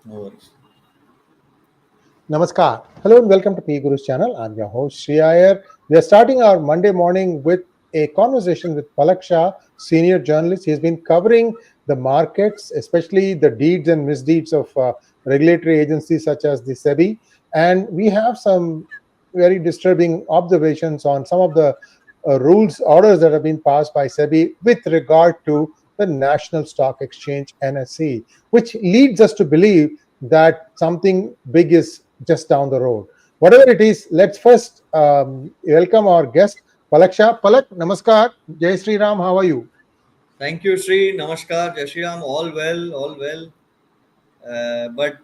No worries. Namaskar. Hello and welcome to PGurus channel. I'm your host Sree Iyer. We are starting our Monday morning with a conversation with Palak Shah, senior journalist. He's been covering the markets, especially the deeds and misdeeds of regulatory agencies such as the SEBI. And we have some very disturbing observations on some of the rules, orders that have been passed by SEBI with regard to the National Stock Exchange NSE, which leads us to believe that something big is just down the road. Whatever it is, let's first welcome our guest, Palak Shah. Palak, namaskar. Jai Sri Ram, how are you? Thank you, Sri. Namaskar, Jashyam. All well, all well. But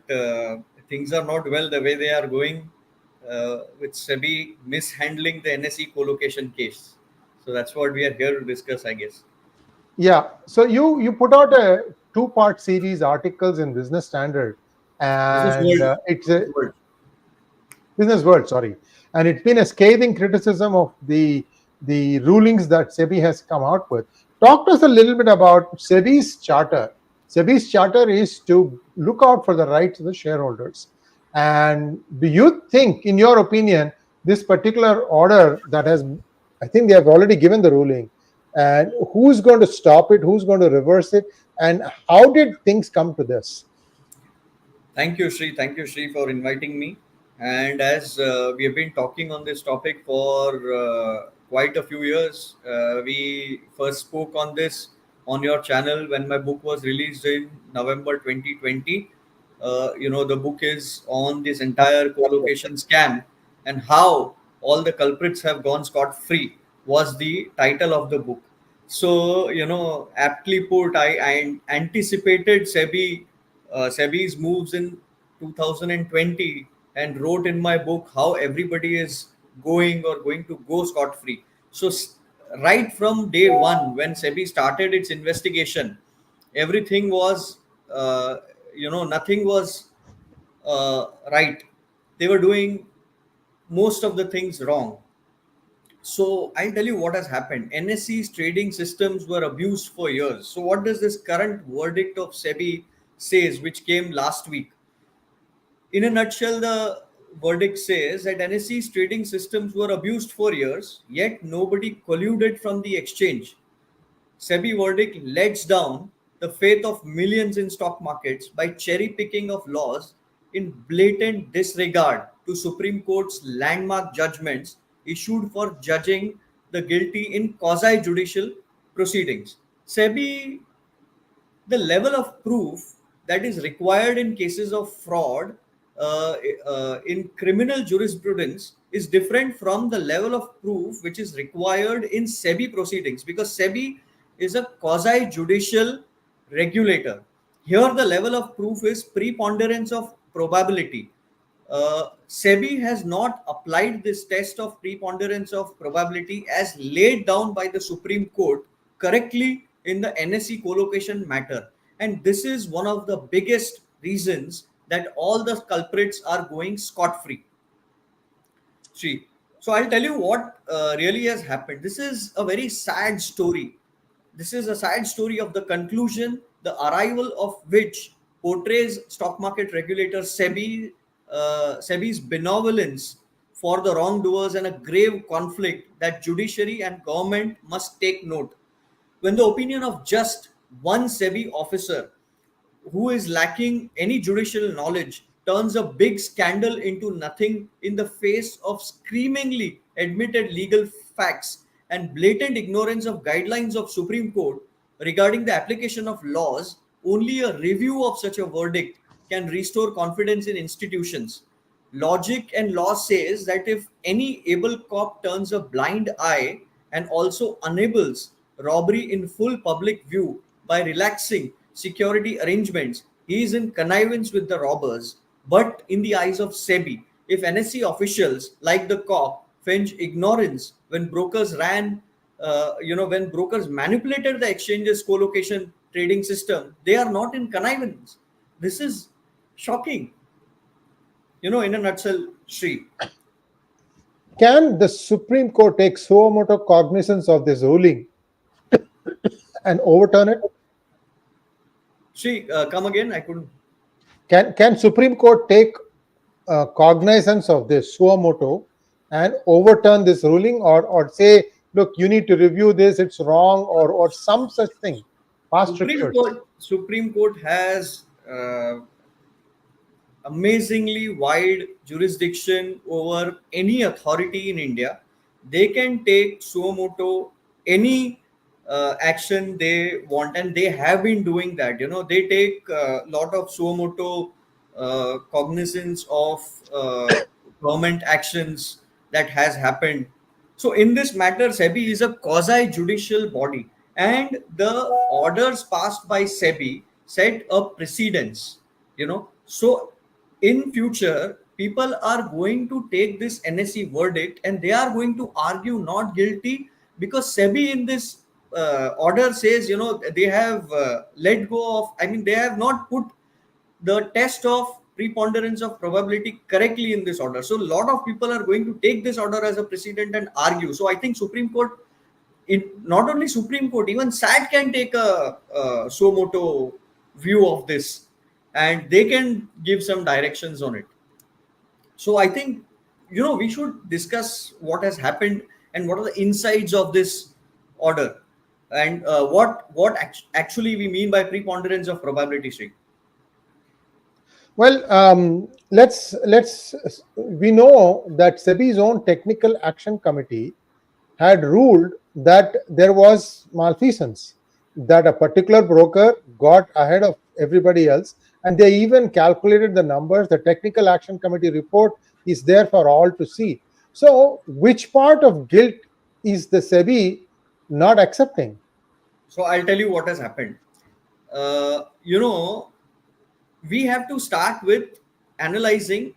things are not well the way they are going with SEBI mishandling the NSE co-location case. So that's what we are here to discuss, I guess. Yeah. So you put out a two-part series articles in Business Standard, Business and world. it's a Business world. Business World, sorry, and it's been a scathing criticism of the rulings that SEBI has come out with. Talk to us a little bit about SEBI's charter. SEBI's charter is to look out for the rights of the shareholders. And do you think, in your opinion, this particular order that has, I think they have already given the ruling, and who's going to stop it, who's going to reverse it, and how did things come to this? Thank you, Sri. Thank you, Sri, for inviting me. And as we have been talking on this topic for quite a few years, we first spoke on this on your channel when my book was released in November 2020. The book is on this entire co-location scam and how all the culprits have gone scot-free was the title of the book. So, aptly put, I anticipated SEBI's moves in 2020 and wrote in my book how everybody is going to go scot free. So, right from day one, when SEBI started its investigation, everything was, nothing was right. They were doing most of the things wrong. So I'll tell you what has happened. NSE's trading systems were abused for years. So what does this current verdict of SEBI says, which came last week? In a nutshell, the verdict says that NSE's trading systems were abused for years, yet nobody colluded from the exchange. SEBI verdict lets down the faith of millions in stock markets by cherry picking of laws in blatant disregard to Supreme Court's landmark judgments issued for judging the guilty in quasi judicial proceedings. SEBI, the level of proof that is required in cases of fraud in criminal jurisprudence is different from the level of proof which is required in SEBI proceedings, because SEBI is a quasi judicial regulator. Here, the level of proof is preponderance of probability. SEBI has not applied this test of preponderance of probability as laid down by the Supreme Court correctly in the NSE co-location matter. And this is one of the biggest reasons that all the culprits are going scot-free. See, so I'll tell you what really has happened. This is a very sad story. This is a sad story of the conclusion, the arrival of which portrays stock market regulator SEBI's benevolence for the wrongdoers and a grave conflict that judiciary and government must take note. When the opinion of just one SEBI officer who is lacking any judicial knowledge turns a big scandal into nothing in the face of screamingly admitted legal facts and blatant ignorance of guidelines of Supreme Court regarding the application of laws, only a review of such a verdict can restore confidence in institutions. Logic and law says that if any able cop turns a blind eye and also enables robbery in full public view by relaxing security arrangements, he is in connivance with the robbers. But in the eyes of SEBI, if NSE officials like the cop feign ignorance when when brokers manipulated the exchange's co-location trading system, they are not in connivance. This is shocking. In a nutshell, Sri. Can the Supreme Court take so much of cognizance of this ruling and overturn it? Sri, come again. I couldn't. Can Supreme Court take cognizance of this suo motu and overturn this ruling, or say, look, you need to review this, it's wrong, or some such thing? Past Richards. Supreme Court has amazingly wide jurisdiction over any authority in India. They can take suo motu any action they want, and they have been doing that. They take a lot of suo motu cognizance of government actions that has happened. So in this matter, SEBI is a quasi-judicial body, and the orders passed by SEBI set a precedence. So in future, people are going to take this NSE verdict and they are going to argue not guilty, because SEBI in this order says, they have let go of, they have not put the test of preponderance of probability correctly in this order. So a lot of people are going to take this order as a precedent and argue. So I think Supreme Court, not only Supreme Court, even SAT can take a suo motu view of this, and they can give some directions on it. So I think, we should discuss what has happened and what are the insides of this order, and what actually we mean by preponderance of probability, Sree. Well, we know that SEBI's own technical action committee had ruled that there was malfeasance, that a particular broker got ahead of everybody else, and they even calculated the numbers. The technical action committee report is there for all to see. So which part of guilt is the SEBI not accepting? So I'll tell you what has happened. We have to start with analyzing,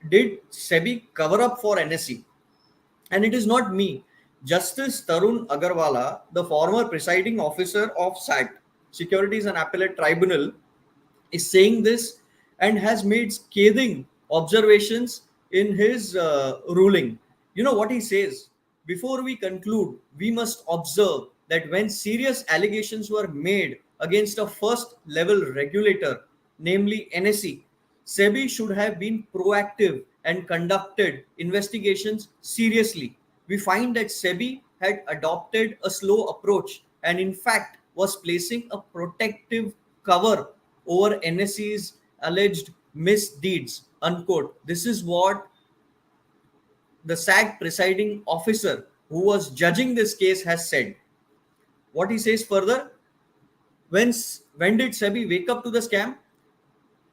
did SEBI cover up for NSE? And it is not me. Justice Tarun Agarwala, the former presiding officer of SAT, Securities and Appellate Tribunal, is saying this and has made scathing observations in his ruling. You know what he says? Before we conclude, we must observe that when serious allegations were made against a first level regulator, namely NSE, SEBI should have been proactive and conducted investigations seriously. We find that SEBI had adopted a slow approach and in fact was placing a protective cover over NSE's alleged misdeeds, unquote. This is what the SAT presiding officer who was judging this case has said. What he says further, when did SEBI wake up to the scam?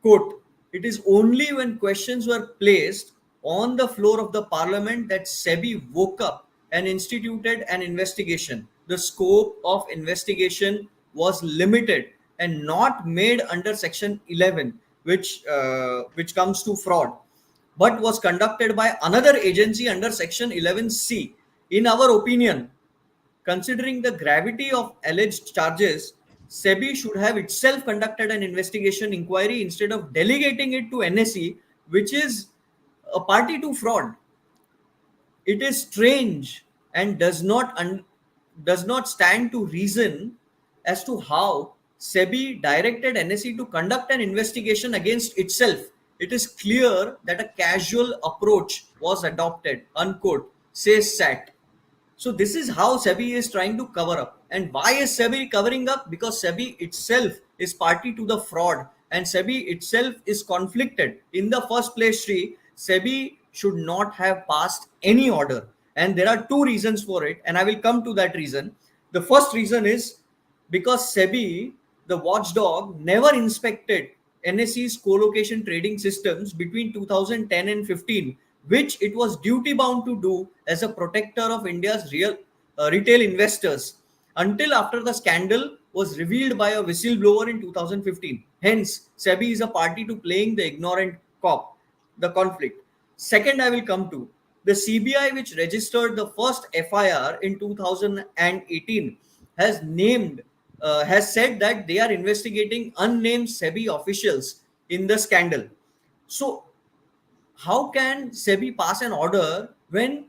Quote, it is only when questions were placed on the floor of the parliament that SEBI woke up and instituted an investigation. The scope of investigation was limited and not made under Section 11, which comes to fraud, but was conducted by another agency under Section 11C. In our opinion, considering the gravity of alleged charges, SEBI should have itself conducted an investigation inquiry instead of delegating it to NSE, which is a party to fraud. It is strange and does not stand to reason as to how SEBI directed NSE to conduct an investigation against itself. It is clear that a casual approach was adopted, unquote, says SAT. So this is how SEBI is trying to cover up. And why is SEBI covering up? Because SEBI itself is party to the fraud, and SEBI itself is conflicted. In the first place, Sree, SEBI should not have passed any order. And there are two reasons for it, and I will come to that reason. The first reason is because SEBI, the watchdog, never inspected NSE's co-location trading systems between 2010 and 15, which it was duty bound to do as a protector of India's retail investors, until after the scandal was revealed by a whistleblower in 2015. Hence, SEBI is a party to playing the ignorant cop, the conflict. Second, I will come to the CBI, which registered the first FIR in 2018, has said that they are investigating unnamed SEBI officials in the scandal. So how can SEBI pass an order when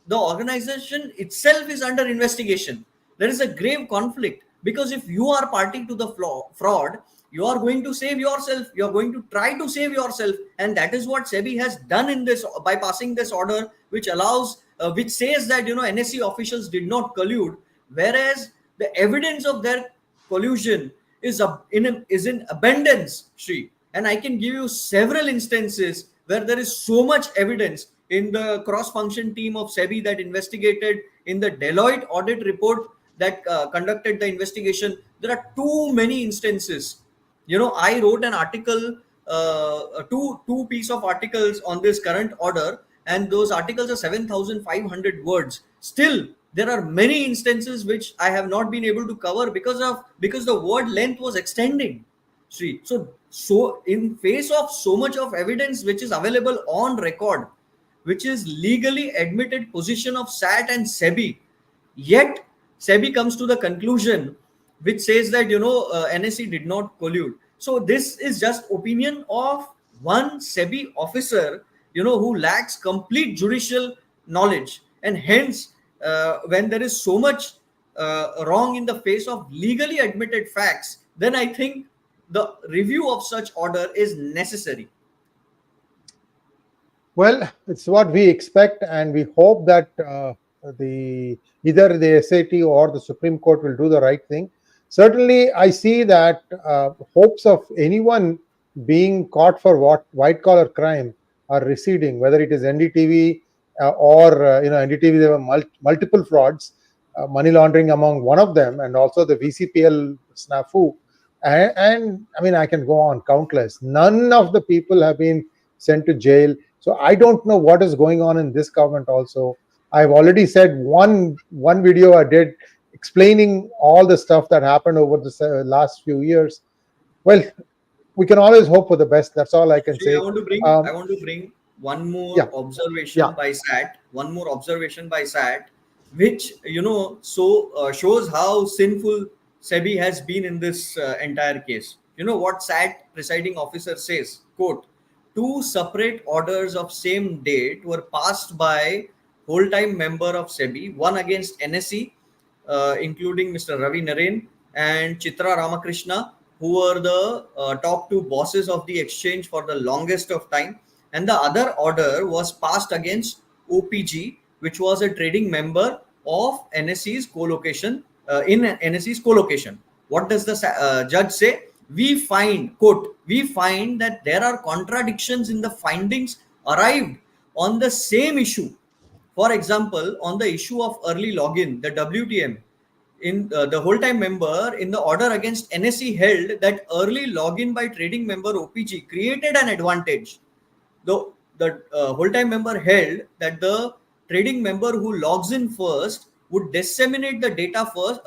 the organization itself is under investigation? There is a grave conflict, because if you are party to the fraud, you are going to save yourself. You are going to try to save yourself, and that is what SEBI has done in this by passing this order, which allows, which says that NSE officials did not collude, whereas the evidence of their collusion is in abundance, Sri. And I can give you several instances where there is so much evidence in the cross-function team of SEBI that investigated, in the Deloitte audit report that conducted the investigation. There are too many instances. I wrote an article, two piece of articles on this current order, and those articles are 7,500 words. Still, there are many instances which I have not been able to cover because the word length was extending. Sri. So in face of so much of evidence which is available on record, which is legally admitted position of SAT and SEBI, yet SEBI comes to the conclusion which says that NSE did not collude. So this is just opinion of one SEBI officer, who lacks complete judicial knowledge, and hence when there is so much wrong in the face of legally admitted facts, then I think the review of such order is necessary. Well, it's what we expect, and we hope that either the SAT or the Supreme Court will do the right thing. Certainly, I see that hopes of anyone being caught for white-collar crime are receding, whether it is NDTV or NDTV. There were multiple frauds, money laundering among one of them, and also the VCPL snafu. And I mean, I can go on, countless. None of the people have been sent to jail. So I don't know what is going on in this government also. I've already said one video I did explaining all the stuff that happened over the last few years. Well, we can always hope for the best. That's all I can say. I want to bring one more observation by SAT. One more observation by SAT, which shows how sinful SEBI has been in this entire case. What SAT presiding officer says, quote, "Two separate orders of same date were passed by whole-time member of SEBI, one against NSE, including Mr. Ravi Narain and Chitra Ramakrishna, who were the top two bosses of the exchange for the longest of time. And the other order was passed against OPG, which was a trading member of NSE's co-location, in NSE's co-location." What does the judge say? "We find," quote, "we find that there are contradictions in the findings arrived on the same issue. For example, on the issue of early login, the WTM, in the whole-time member in the order against NSE held that early login by trading member OPG created an advantage. The whole-time member held that the trading member who logs in first would disseminate the data first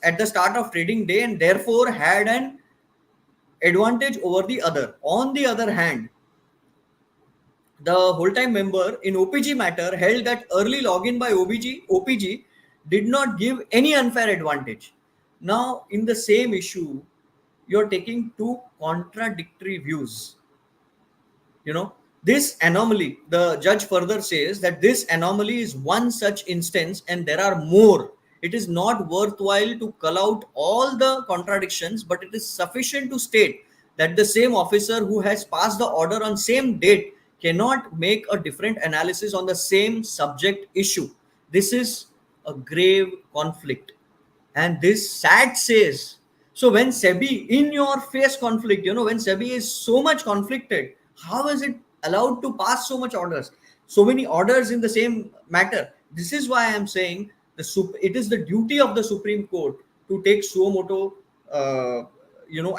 at the start of trading day, and therefore had an advantage over the other. On the other hand, the whole-time member in OPG matter held that early login by OPG did not give any unfair advantage." Now, in the same issue, you're taking two contradictory views. This anomaly, the judge further says that this anomaly is one such instance, and there are more. It is not worthwhile to cull out all the contradictions, but it is sufficient to state that the same officer who has passed the order on same date cannot make a different analysis on the same subject issue. This is a grave conflict. And this SAT says, so when SEBI, in your face conflict, when SEBI is so much conflicted, how is it allowed to pass so much orders, so many orders in the same matter? This is why I am saying it is the duty of the Supreme Court to take suo moto,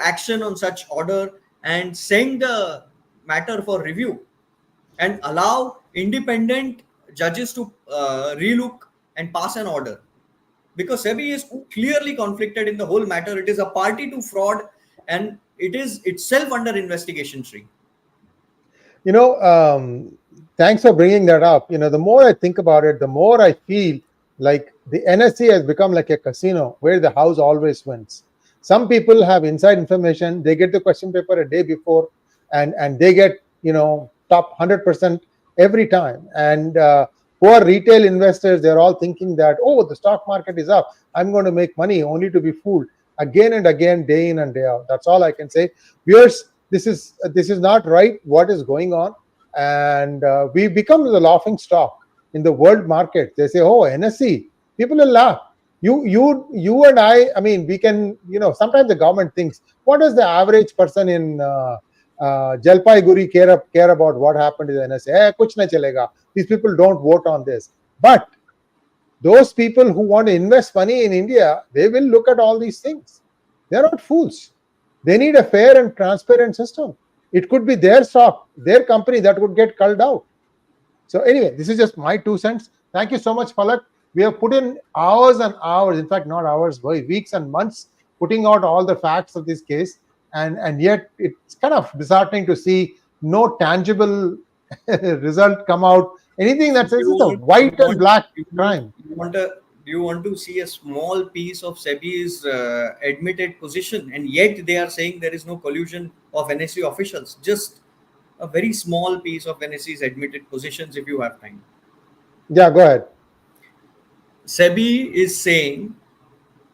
action on such order and send the matter for review and allow independent judges to relook and pass an order. Because SEBI is clearly conflicted in the whole matter. It is a party to fraud, and it is itself under investigation, Sree. Thanks for bringing that up. The more I think about it, the more I feel like the NSE has become like a casino where the house always wins. Some people have inside information. They get the question paper a day before, and they get top 100% every time. And Poor retail investors, they're all thinking that, oh, the stock market is up, I'm going to make money, only to be fooled again and again, day in and day out. That's all I can say. Viewers, this is not right what is going on, and we become the laughing stock in the world market. They say, oh, NSE, people will laugh. You and I mean, we can, sometimes the government thinks, what does the average person in 𝗤𝙧𝙤𝘀 care about what happened to the NSA? Kuch nahi chalega. These people don't vote on this. But those people who want to invest money in India, they will look at all these things. They're not fools. They need a fair and transparent system. It could be their stock, their company that would get culled out. So anyway, this is just my 2 cents. Thank you so much, Palak. We have put in hours and hours, in fact, not hours, weeks and months, putting out all the facts of this case. And yet it's kind of disheartening to see no tangible result come out. Anything that says it's a white and black crime. Do you want to see a small piece of SEBI's admitted position, and yet they are saying there is no collusion of NSE officials? Just a very small piece of NSE's admitted positions, if you have time. Yeah, go ahead. SEBI is saying,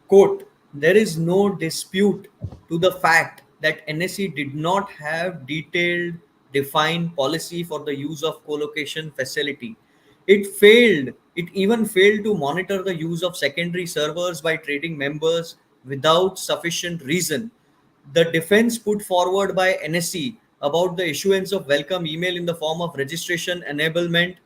quote, there is no dispute to the fact that NSE did not have detailed defined policy for the use of co-location facility. It even failed to monitor the use of secondary servers by trading members without sufficient reason. The defense put forward by NSE about the issuance of welcome email in the form of registration enablement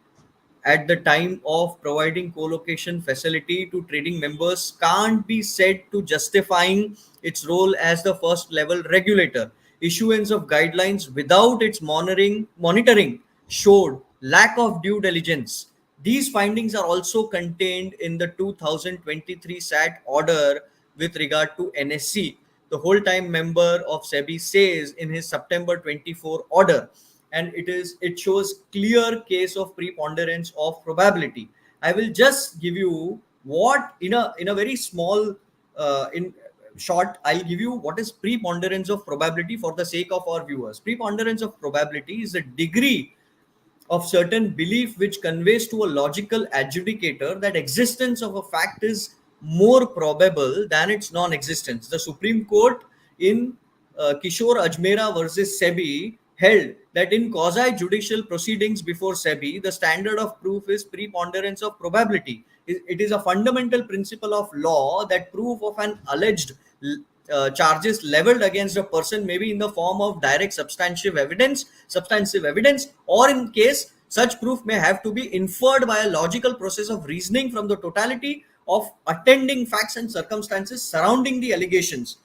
at the time of providing co-location facility to trading members can't be said to justifying its role as the first level regulator. Issuance of guidelines without its monitoring showed lack of due diligence. These findings are also contained in the 2023 SAT order with regard to NSE. The whole-time member of SEBI says in his September 24 order, and it shows clear case of preponderance of probability. I will just give you what in a very small in short, I'll give you what is preponderance of probability for the sake of our viewers. Preponderance of probability is the degree of certain belief which conveys to a logical adjudicator that existence of a fact is more probable than its non-existence. The Supreme Court in 𝗤𝙧𝙤𝘀𝘆 versus SEBI held that in quasi-judicial proceedings before SEBI, the standard of proof is preponderance of probability. It is a fundamental principle of law that proof of an alleged charges leveled against a person may be in the form of direct substantive evidence, or in case such proof may have to be inferred by a logical process of reasoning from the totality of attending facts and circumstances surrounding the allegations.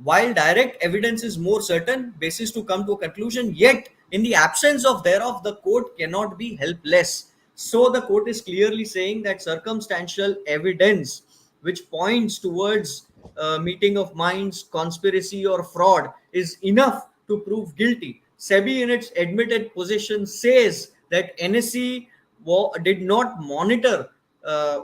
While direct evidence is more certain basis to come to a conclusion, yet in the absence of thereof, the court cannot be helpless. So the court is clearly saying that circumstantial evidence which points towards meeting of minds, conspiracy or fraud is enough to prove guilty. SEBI in its admitted position says that NSE did not monitor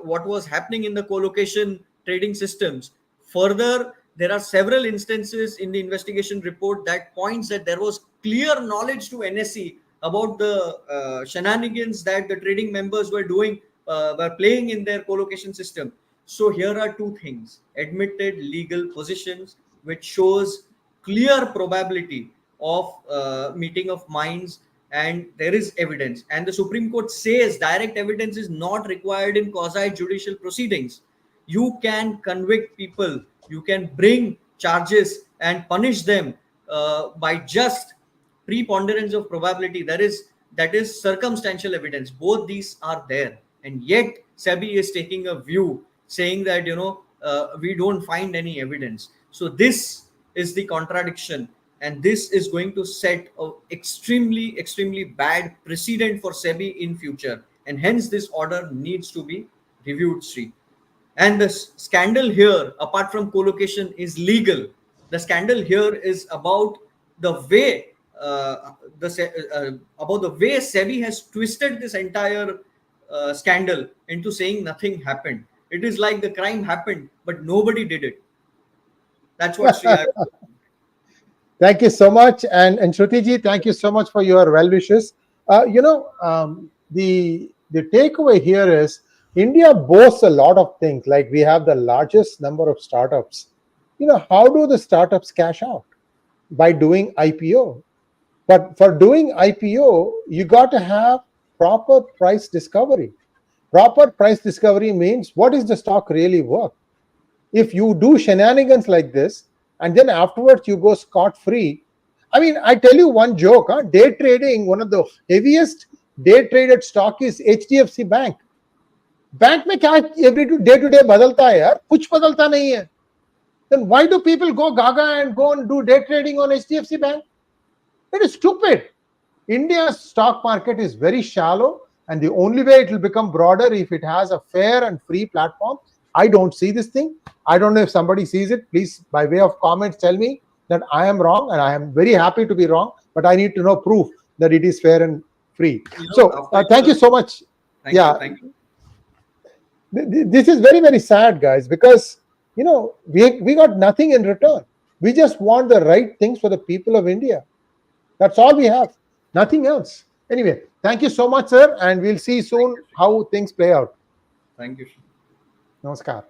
what was happening in the co-location trading systems. Further, there are several instances in the investigation report that points that there was clear knowledge to NSE about the shenanigans that the trading members were doing, were playing in their co-location system. So here are two things: admitted legal positions, which shows clear probability of meeting of minds, and there is evidence. And the Supreme Court says direct evidence is not required in quasi-judicial proceedings. You can convict people, you can bring charges and punish them by just preponderance of probability. That is circumstantial evidence. Both these are there, and yet SEBI is taking a view saying that we don't find any evidence. So this is the contradiction, and this is going to set a extremely bad precedent for SEBI in future, and hence this order needs to be reviewed, Sree. And the scandal here, apart from co-location, is legal. The scandal here is about the way SEBI has twisted this entire scandal into saying nothing happened. It is like the crime happened, but nobody did it. That's what Sree. Thank you so much, and Shruti ji, thank you so much for your well wishes. The the takeaway here is India boasts a lot of things, like we have the largest number of startups. How do the startups cash out? By doing IPO. But for doing IPO, you got to have proper price discovery. Proper price discovery means what is the stock really worth? If you do shenanigans like this and then afterwards you go scot-free, I tell you one joke, day trading, one of the heaviest day traded stock is HDFC Bank. Bank में क्या every day to day बदलता है यार, कुछ बदलता नहीं है. Then why do people go gaga and go and do day trading on HDFC Bank? It is stupid. India's stock market is very shallow, and the only way it will become broader if it has a fair and free platform. I don't see this thing. I don't know if somebody sees it. Please, by way of comments, tell me that I am wrong, and I am very happy to be wrong, but I need to know proof that it is fair and free. So thank you so much. Thank you. This is very, very sad, guys, because we got nothing in return. We just want the right things for the people of India. That's all we have, nothing else. Anyway, thank you so much, sir, and we'll see soon how things play out. Thank you. Namaskar.